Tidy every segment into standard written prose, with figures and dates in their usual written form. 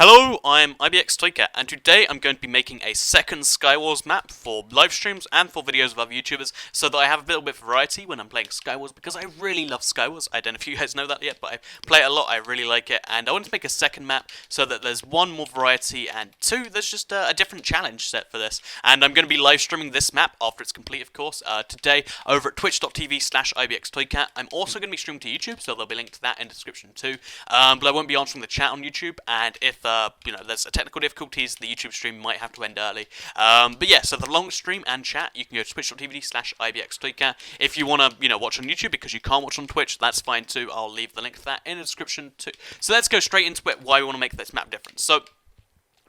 Hello, I'm IBX Tweaker, and today I'm going to be making a second Skywars map for live streams and for videos of other YouTubers, so that I have a little bit of variety when I'm playing Skywars, because I really love Skywars. I don't know if you guys know that yet, but I play it a lot, I really like it, and I want to make a second map so that there's one, more variety, and two, there's just a different challenge set for this. And I'm going to be live streaming this map after it's complete, of course, today over at twitch.tv/IBXToycat. I'm also going to be streaming to YouTube, so there'll be a link to that in the description too, but I won't be answering the chat on YouTube, and if there's technical difficulties, the YouTube stream might have to end early. But yeah, so the long stream and chat, you can go to twitch.tv/IBXToycat. If you want to, watch on YouTube because you can't watch on Twitch, that's fine too. I'll leave the link to that in the description too. So let's go straight into it, why we want to make this map different. So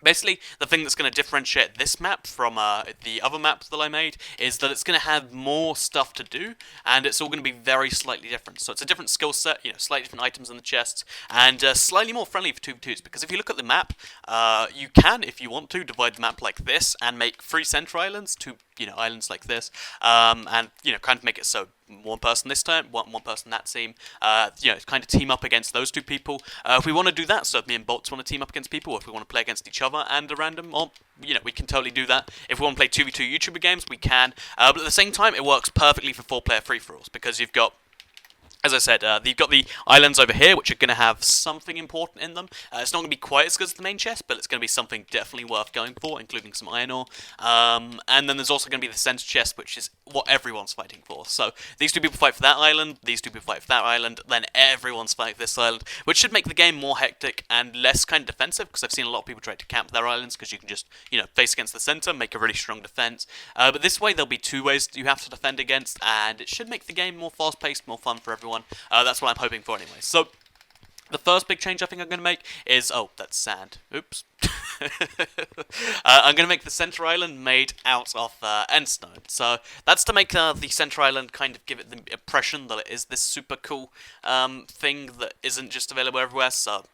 basically, the thing that's going to differentiate this map from the other maps that I made is that it's going to have more stuff to do, and it's all going to be very slightly different. So it's a different skill set, slightly different items in the chests, and slightly more friendly for 2v2s, because if you look at the map, you can, if you want to, divide the map like this and make 3 center islands, 2 islands like this, and kind of make it so one person this turn, one person that team, kind of team up against those 2 people. If we want to do that, so if me and Bolts want to team up against people, or if we want to play against each other and a random, or, we can totally do that. If we want to play 2v2 YouTuber games, we can, but at the same time, it works perfectly for 4-player free-for-alls, because you've got, as I said, you've got the islands over here, which are going to have something important in them. It's not going to be quite as good as the main chest, but it's going to be something definitely worth going for, including some iron ore. And then there's also going to be the center chest, which is what everyone's fighting for. So these 2 people fight for that island, these 2 people fight for that island, then everyone's fighting for this island, which should make the game more hectic and less kind of defensive, because I've seen a lot of people try to camp their islands, because you can just, face against the center, make a really strong defense. But this way, there'll be 2 ways you have to defend against, and it should make the game more fast-paced, more fun for everyone. That's what I'm hoping for anyway. So, the first big change I think I'm going to make is... Oh, that's sand. Oops. I'm going to make the center island made out of endstone. So, that's to make the center island kind of give it the impression that it is this super cool thing that isn't just available everywhere. So...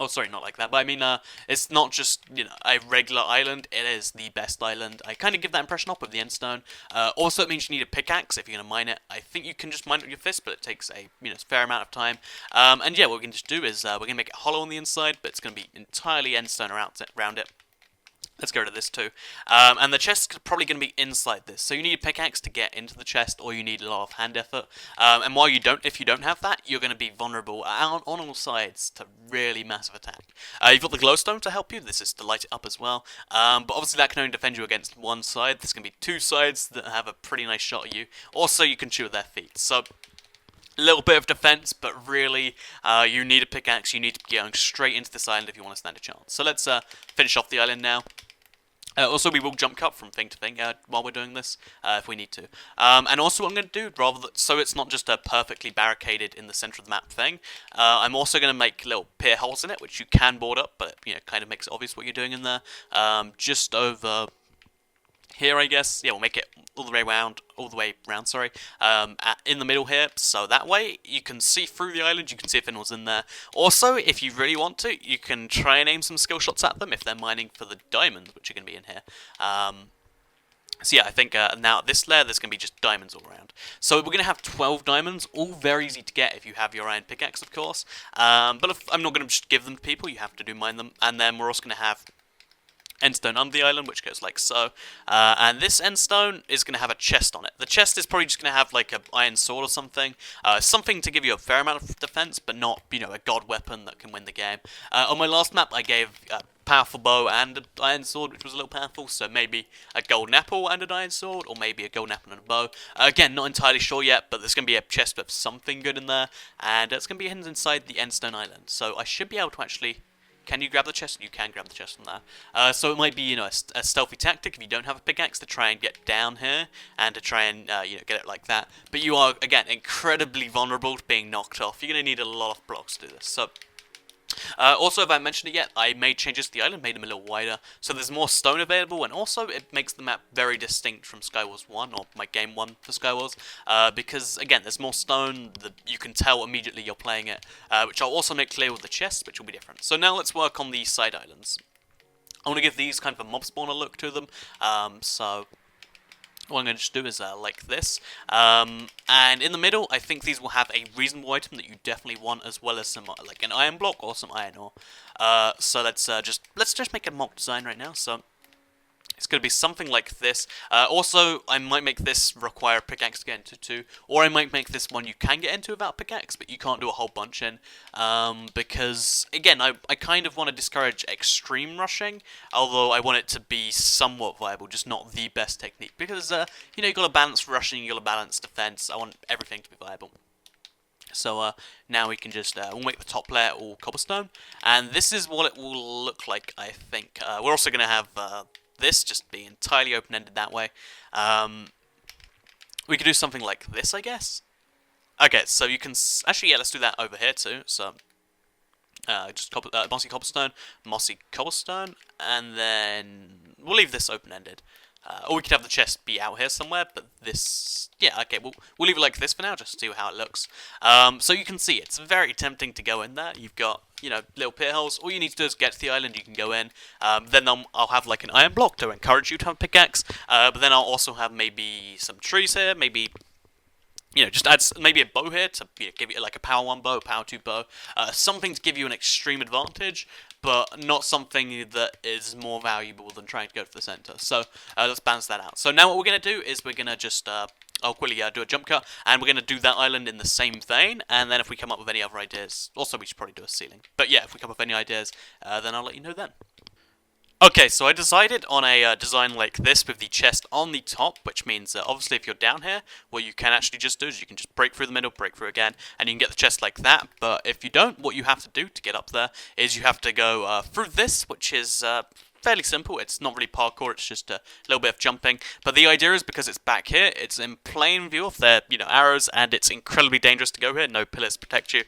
Oh, sorry, not like that, but I mean, it's not just, a regular island, it is the best island. I kind of give that impression up with the endstone. Also, it means you need a pickaxe if you're going to mine it. I think you can just mine it with your fist, but it takes a, fair amount of time. And yeah, what we can just do is, we're going to make it hollow on the inside, but it's going to be entirely endstone around it. Let's go to this too. And the chest is probably going to be inside this. So you need a pickaxe to get into the chest, or you need a lot of hand effort. And if you don't have that, you're going to be vulnerable on all sides to really massive attack. You've got the glowstone to help you. This is to light it up as well. But obviously that can only defend you against one side. There's going to be 2 sides that have a pretty nice shot at you. Also, you can shoot their feet. So... a little bit of defense, but really, you need a pickaxe. You need to be going straight into this island if you want to stand a chance. So let's finish off the island now. Also, we will jump cut from thing to thing while we're doing this, if we need to. And also what I'm going to do, so it's not just a perfectly barricaded in the center of the map thing, I'm also going to make little pier holes in it, which you can board up, but, kind of makes it obvious what you're doing in there. Just over... here, I guess. Yeah, we'll make it all the way round, in the middle here, so that way you can see through the island, you can see if anyone's in there. Also, if you really want to, you can try and aim some skill shots at them if they're mining for the diamonds, which are going to be in here. So yeah, I think now at this layer, there's going to be just diamonds all around. So we're going to have 12 diamonds, all very easy to get if you have your iron pickaxe, of course. But if I'm not going to just give them to people, you have to mine them. And then we're also going to have endstone under the island, which goes like so. And this endstone is going to have a chest on it. The chest is probably just going to have like an iron sword or something. Something to give you a fair amount of defense, but not, a god weapon that can win the game. On my last map, I gave a powerful bow and an iron sword, which was a little powerful, so maybe a golden apple and an iron sword, or maybe a golden apple and a bow. Again, not entirely sure yet, but there's going to be a chest with something good in there, and it's going to be hidden inside the endstone island. So I should be able to actually... Can you grab the chest? You can grab the chest from there. So it might be, a stealthy tactic if you don't have a pickaxe to try and get down here and to try and, get it like that. But you are, again, incredibly vulnerable to being knocked off. You're going to need a lot of blocks to do this. So, also, if I haven't mentioned it yet, I made changes to the island, made them a little wider, so there's more stone available, and also it makes the map very distinct from Skywars 1, or my game 1 for Skywars, because, again, there's more stone, you can tell immediately you're playing it, which I'll also make clear with the chests, which will be different. So now let's work on the side islands. I want to give these kind of a mob spawner look to them, so... what I'm going to just do is like this, and in the middle, I think these will have a reasonable item that you definitely want, as well as some like an iron block or some iron ore. So let's just make a mock design right now. So it's going to be something like this. Also, I might make this require a pickaxe to get into too, or I might make this one you can get into without pickaxe, but you can't do a whole bunch in, because, again, I kind of want to discourage extreme rushing, although I want it to be somewhat viable, just not the best technique, because, you know, you've got to balance rushing, you've got to balance defense. I want everything to be viable. So now we can just, we'll make the top layer all cobblestone, and this is what it will look like, I think. We're also going to have this just be entirely open-ended that way. We could do something like this, I guess. Okay, so you can, actually, yeah, let's do that over here too. So just mossy cobblestone, and then we'll leave this open-ended. Or we could have the chest be out here somewhere, but this... Yeah, okay, we'll leave it like this for now, just to see how it looks. So you can see, it's very tempting to go in there. You've got, you know, little pit holes. All you need to do is get to the island, you can go in. Then I'll have, like, an iron block to encourage you to have a pickaxe. But then I'll also have maybe some trees here, maybe... You know, just add maybe a bow here to, you know, give you like a power 1 bow, power 2 bow, something to give you an extreme advantage, but not something that is more valuable than trying to go for the center. So let's balance that out. So now what we're going to do is we're going to just, I'll quickly do a jump cut, and we're going to do that island in the same vein, and then if we come up with any other ideas, also we should probably do a ceiling. But yeah, if we come up with any ideas, then I'll let you know then. Okay, so I decided on a design like this with the chest on the top, which means obviously if you're down here, what you can actually just do is you can just break through the middle, break through again, and you can get the chest like that. But if you don't, what you have to do to get up there is you have to go through this, which is fairly simple. It's not really parkour, it's just a little bit of jumping. But the idea is because it's back here, it's in plain view of their, you know, arrows, and it's incredibly dangerous to go here. No pillars protect you.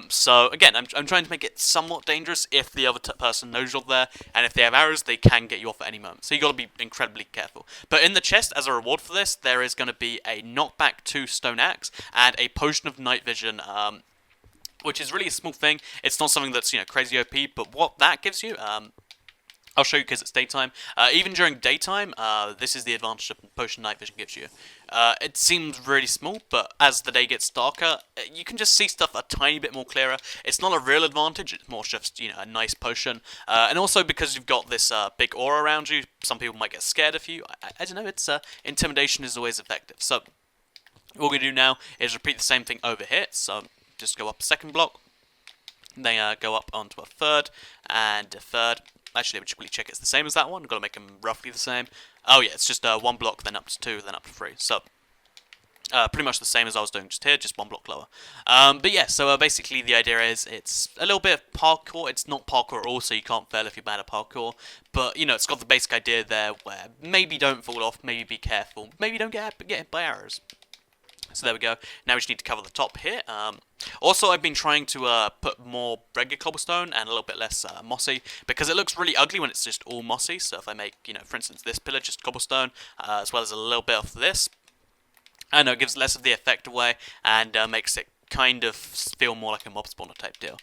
So again, I'm trying to make it somewhat dangerous if the other person knows you're there, and if they have arrows, they can get you off at any moment. So you got to be incredibly careful. But in the chest, as a reward for this, there is going to be a knockback 2 stone axe and a potion of night vision. Which is really a small thing. It's not something that's, you know, crazy OP, but what that gives you, I'll show you because it's daytime. Even during daytime, this is the advantage that Potion Night Vision gives you. It seems really small, but as the day gets darker, you can just see stuff a tiny bit more clearer. It's not a real advantage, it's more just, you know, a nice potion. And also because you've got this big aura around you, some people might get scared of you. I don't know, it's intimidation is always effective. So what we're going to do now is repeat the same thing over here. So just go up a second block, then go up onto a third, and a third. Actually, let me just quickly check it's the same as that one. I've got to make them roughly the same. Oh yeah, it's just 1 block, then up to 2, then up to 3. So, pretty much the same as I was doing just here, just 1 block lower. But yeah, so basically the idea is it's a little bit of parkour. It's not parkour at all, so you can't fail if you're bad at parkour. But, you know, it's got the basic idea there where maybe don't fall off, maybe be careful, maybe don't get hit by arrows. So there we go. Now we just need to cover the top here. Also, I've been trying to put more regular cobblestone and a little bit less mossy, because it looks really ugly when it's just all mossy. So if I make, you know, for instance, this pillar just cobblestone, as well as a little bit of this, I know it gives less of the effect away and makes it kind of feel more like a mob spawner type deal.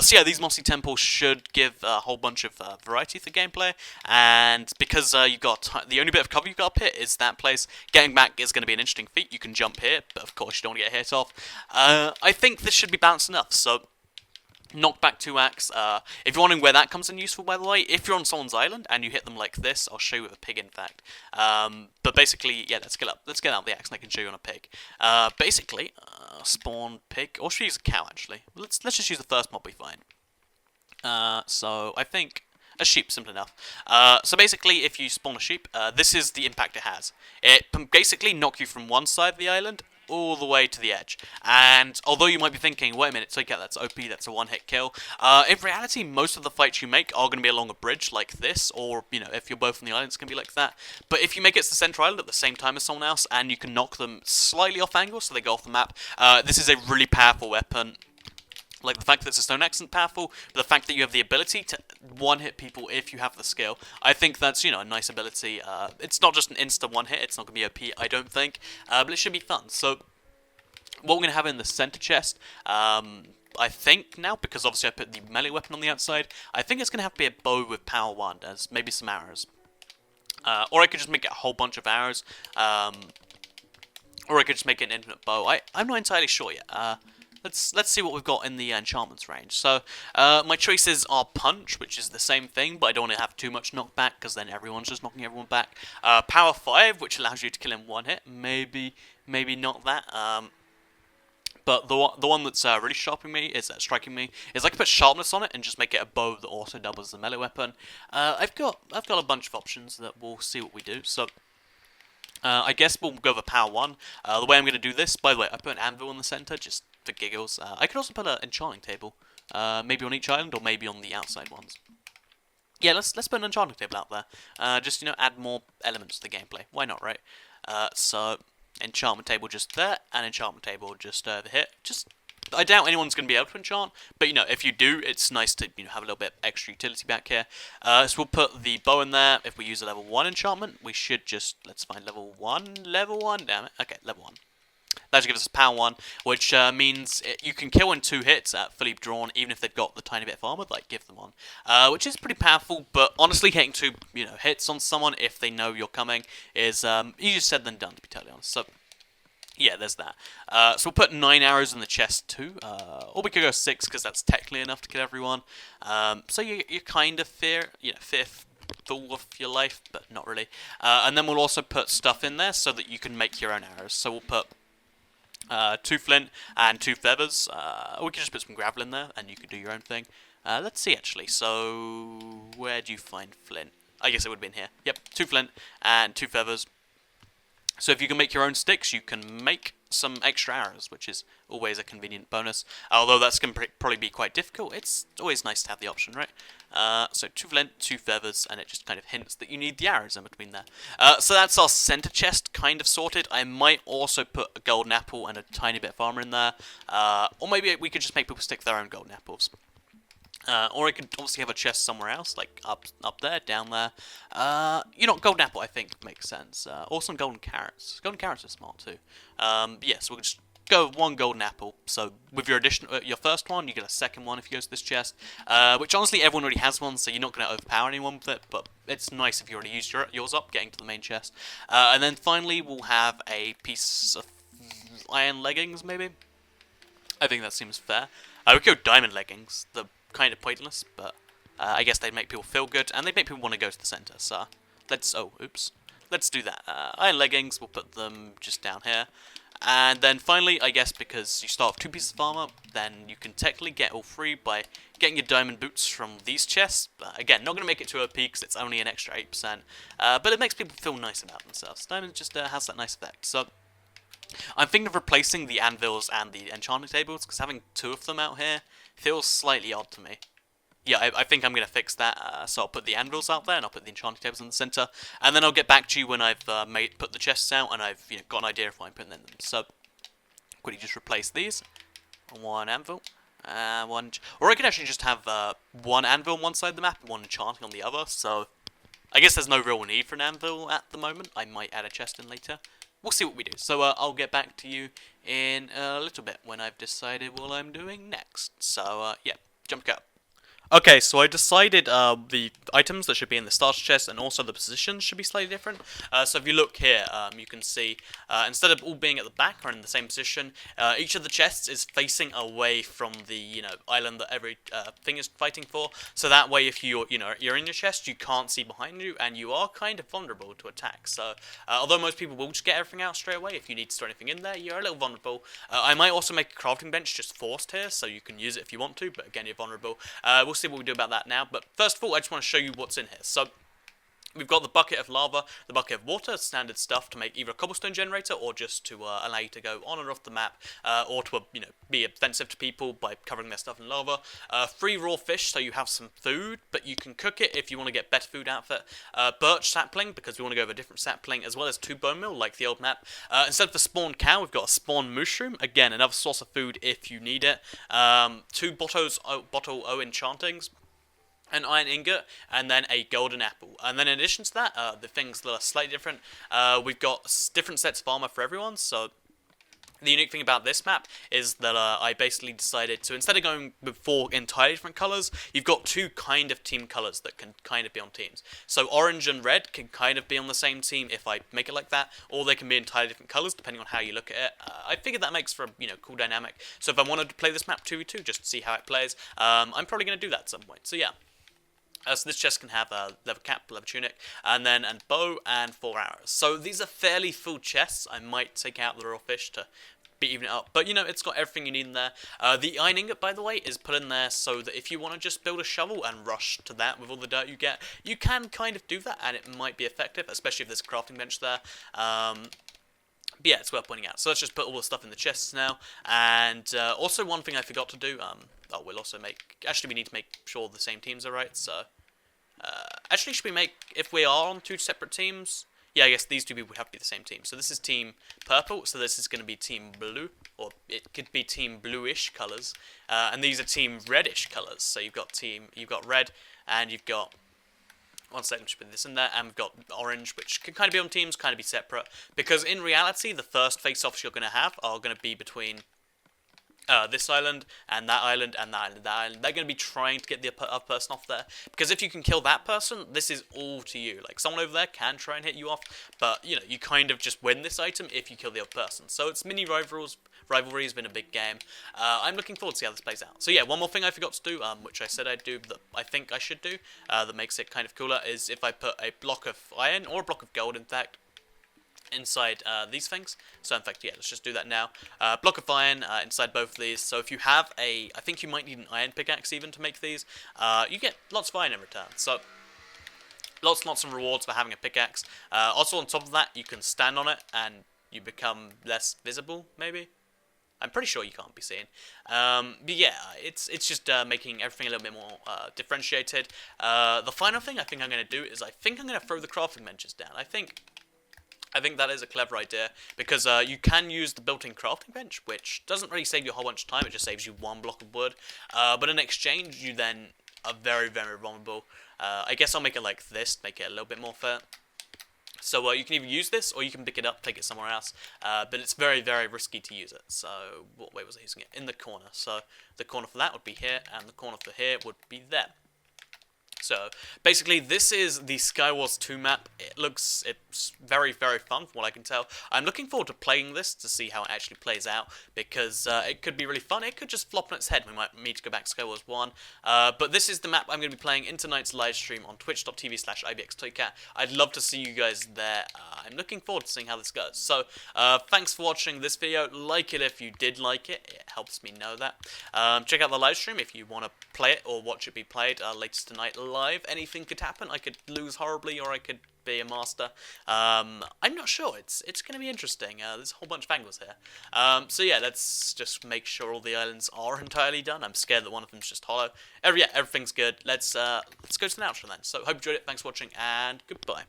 So yeah, these mossy temples should give a whole bunch of variety to the gameplay, and because you've got the only bit of cover you've got up here is that place, getting back is going to be an interesting feat. You can jump here, but of course you don't want to get hit off. I think this should be balanced enough, so knockback 2 axe. If you're wondering where that comes in useful, by the way, if you're on someone's island and you hit them like this, I'll show you with a pig, in fact. But basically, yeah, let's get out the axe and I can show you on a pig. Basically, spawn pig, or should we use a cow actually? Let's just use the first mob we find. So I think a sheep, simple enough. So basically, if you spawn a sheep, this is the impact it has. It basically knocks you from one side of the island all the way to the edge. And although you might be thinking, wait a minute, so yeah, that's OP, that's a one-hit kill, in reality, most of the fights you make are going to be along a bridge like this, or, you know, if you're both on the island, it's going to be like that. But if you make it to the center island at the same time as someone else, and you can knock them slightly off angle, so they go off the map, this is a really powerful weapon. Like, the fact that it's a stone axe isn't powerful, but the fact that you have the ability to one-hit people if you have the skill, I think that's, you know, a nice ability. It's not just an insta one-hit, it's not going to be OP, I don't think, but it should be fun. So, what we're going to have in the center chest, I think now, because obviously I put the melee weapon on the outside, I think it's going to have to be a bow with power 1, as maybe some arrows. Or I could just make it a whole bunch of arrows. Or I could just make it an infinite bow. I'm not entirely sure yet. Let's see what we've got in the enchantments range. So my choices are punch, which is the same thing, but I don't want to have too much knockback because then everyone's just knocking everyone back. Power 5, which allows you to kill in one hit. Maybe not that. But the one that's really striking me is I can put sharpness on it and just make it a bow that also doubles as a melee weapon. I've got a bunch of options that we'll see what we do. So. I guess we'll go for power 1. The way I'm going to do this, by the way, I put an anvil in the center just for giggles. I could also put an enchanting table, maybe on each island or maybe on the outside ones. Yeah, let's put an enchanting table out there. Just add more elements to the gameplay. Why not, right? So enchantment table just there, and enchantment table just over here. I doubt anyone's going to be able to enchant, but if you do, it's nice to have a little bit extra utility back here. So we'll put the bow in there. If we use a level 1 enchantment, we should let's find level 1, damn it. Okay, level 1. That should give us power 1, which means you can kill in 2 hits at fully drawn, even if they've got the tiny bit of armor that I give them on, which is pretty powerful. But honestly, hitting 2 hits on someone if they know you're coming is easier said than done, to be totally honest. So. Yeah, there's that. So we'll put 9 arrows in the chest too, or we could go 6 because that's technically enough to kill everyone. So you kind of fearful of your life, but not really. And then we'll also put stuff in there so that you can make your own arrows. So we'll put 2 flint and 2 feathers. Or we could just put some gravel in there, and you can do your own thing. Let's see actually. So where do you find flint? I guess it would have been here. Yep, 2 flint and 2 feathers. So if you can make your own sticks, you can make some extra arrows, which is always a convenient bonus. Although that's going to probably be quite difficult, it's always nice to have the option, right? So 2 flint, 2 feathers, and it just kind of hints that you need the arrows in between there. So that's our center chest kind of sorted. I might also put a golden apple and a tiny bit of armor in there. Or maybe we could just make people stick their own golden apples. Or I could obviously have a chest somewhere else, like up there, down there. Golden apple I think makes sense. Or some golden carrots. Golden carrots are smart too. Yes, we'll just go with 1 golden apple. So with your your first one, you get a second one if you go to this chest. Which honestly everyone already has one, so you're not going to overpower anyone with it. But it's nice if you already used yours up, getting to the main chest. And then finally we'll have a piece of iron leggings, maybe. I think that seems fair. We could go diamond leggings. The kind of pointless, but I guess they'd make people feel good, and they'd make people want to go to the center, so let's do that. Iron leggings, we'll put them just down here, and then finally, I guess because you start with 2 pieces of armor, then you can technically get all 3 by getting your diamond boots from these chests. Again, not going to make it too OP because it's only an extra 8%, but it makes people feel nice about themselves. Diamond just has that nice effect, so I'm thinking of replacing the anvils and the enchanting tables, because having 2 of them out here feels slightly odd to me. Yeah, I think I'm going to fix that, so I'll put the anvils out there, and I'll put the enchanting tables in the center, and then I'll get back to you when I've put the chests out, and I've got an idea of what I'm putting in them. So, quickly just replace these. 1 anvil, 1... Or I could actually just have 1 anvil on one side of the map, and 1 enchanting on the other, so I guess there's no real need for an anvil at the moment. I might add a chest in later. We'll see what we do. So I'll get back to you in a little bit when I've decided what I'm doing next. So yeah, jump cut. Okay, so I decided the items that should be in the starter chest and also the positions should be slightly different. So if you look here, you can see instead of all being at the back or in the same position, each of the chests is facing away from the island that every thing is fighting for. So that way, if you're in your chest, you can't see behind you, and you are kind of vulnerable to attack. So although most people will just get everything out straight away, if you need to store anything in there, you're a little vulnerable. I might also make a crafting bench just forced here, so you can use it if you want to, but again, you're vulnerable. We'll see what we do about that now, but first of all, I just want to show you what's in here. So we've got the bucket of lava, the bucket of water, standard stuff to make either a cobblestone generator or just to allow you to go on and off the map, or to be offensive to people by covering their stuff in lava. 3 raw fish, so you have some food, but you can cook it if you want to get better food out of it. Birch sapling, because we want to go with a different sapling, as well as 2 bone meal, like the old map. Instead of a spawn cow, we've got a spawn mushroom, again, another source of food if you need it. 2 bottle O enchantings, an iron ingot, and then a golden apple. And then in addition to that, the things that are slightly different, we've got different sets of armor for everyone, so The unique thing about this map is that I basically decided to, instead of going with 4 entirely different colours, you've got 2 kind of team colours that can kind of be on teams. So orange and red can kind of be on the same team if I make it like that, or they can be entirely different colours depending on how you look at it. I figured that makes for a cool dynamic. So if I wanted to play this map 2v2 just to see how it plays, I'm probably going to do that at some point. So yeah. So this chest can have a leather cap, leather tunic, and then a bow and 4 arrows. So these are fairly full chests. I might take out the raw fish to even it up, but it's got everything you need in there. The iron ingot, by the way, is put in there so that if you want to just build a shovel and rush to that with all the dirt you get, you can kind of do that, and it might be effective, especially if there's a crafting bench there. But yeah, it's worth pointing out. So let's just put all the stuff in the chests now. And also one thing I forgot to do, we'll also actually we need to make sure the same teams are right, so... actually, should we make, if we are on 2 separate teams... Yeah, I guess these 2 people have to be the same team. So this is Team Purple, so this is going to be Team Blue, or it could be Team Bluish colours. And these are Team Reddish colours. So you've got red, and you've got... One second, just put this in there, and we've got orange, which can kind of be on teams, kind of be separate. Because in reality, the first face-offs you're going to have are going to be between... this island, and that island, and that island, and that island. They're going to be trying to get the other person off there. Because if you can kill that person, this is all to you. Like, someone over there can try and hit you off, but, you kind of just win this item if you kill the other person. So it's mini rivalry has been a big game. I'm looking forward to see how this plays out. So yeah, one more thing I forgot to do, which I said I'd do, that I think I should do, that makes it kind of cooler, is if I put a block of iron, or a block of gold, in fact, inside these things. So in fact, yeah, let's just do that now. Block of iron inside both of these. So if you have I think you might need an iron pickaxe even to make these, you get lots of iron in return. So lots and lots of rewards for having a pickaxe. Also on top of that, you can stand on it and you become less visible, maybe. I'm pretty sure you can't be seen. But yeah, it's just making everything a little bit more differentiated. The final thing I think I'm going to do is I think I'm going to throw the crafting benches down. I think that is a clever idea, because you can use the built-in crafting bench, which doesn't really save you a whole bunch of time, it just saves you 1 block of wood. But in exchange, you then are very, very vulnerable. I guess I'll make it like this, make it a little bit more fair. So you can either use this, or you can pick it up, take it somewhere else. But it's very, very risky to use it. So, what way was I using it? In the corner. So, the corner for that would be here, and the corner for here would be there. So, basically, this is the Skywars 2 map. It's very, very fun from what I can tell. I'm looking forward to playing this to see how it actually plays out, because it could be really fun. It could just flop on its head. We might need to go back to Skywars 1. But this is the map I'm going to be playing in tonight's live stream on twitch.tv/ibxtoycat. I'd love to see you guys there. I'm looking forward to seeing how this goes. So, thanks for watching this video. Like it if you did like it. It helps me know that. Check out the live stream if you want to play it or watch it be played later tonight live. Anything could happen. I could lose horribly, or I could be a master. I'm not sure. It's going to be interesting. There's a whole bunch of angles here. So yeah, let's just make sure all the islands are entirely done. I'm scared that one of them's just hollow. Yeah, everything's good. Let's go to the outro then. So hope you enjoyed it. Thanks for watching, and goodbye.